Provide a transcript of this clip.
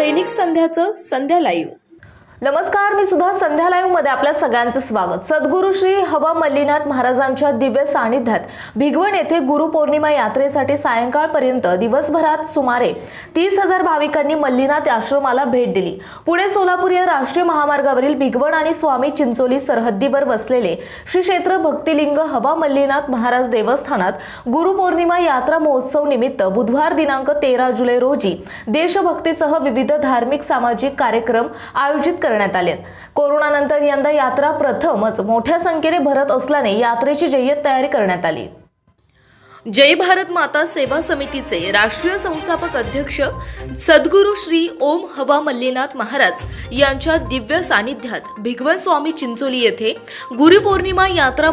दैनिक संध्याचं संध्या live. नमस्कार, मी सुद्धा संध्या live मध्ये आपल्या सगळ्यांचं स्वागत। सद्गुरू श्री हवा मल्लीनाथ महाराजांच्या दिव्य सानिध्यात भिगवण येथे गुरुपौर्णिमा यात्रेसाठी सायंकाळपर्यंत दिवसभरात सुमारे 30,000 भाविकांनी मल्लीनाथ आश्रमाला भेट दिली। पुणे सोलापूर या राष्ट्रीय महामार्गावरील भिगवण आणि स्वामी चिंचोली सरहद्दीवर वसलेले श्री क्षेत्र भक्तिलिंग हवा मल्लीनाथ महाराज देवस्थानात गुरुपौर्णिमा यात्रा महोत्सव निमित्त बुधवार दिनांक 13 जुलै रोजी देशभक्तीसह विविध धार्मिक सामाजिक कार्यक्रम आयोजित करण्यात आले। कोरोनानंतर यंदा यात्रा प्रथमच मोठ्या संख्येने भरत असल्याने यात्रेची जय्यत तयारी करण्यात आली। जय भारत माता सेवा समितीचे राष्ट्रीय संस्थापक अध्यक्ष सद्गुरू श्री ओम हवा मल्लीनाथ महाराज यांच्या दिव्य सानिध्यात भिगवण स्वामी चिंचोली येथे गुरुपौर्णिमा यात्रा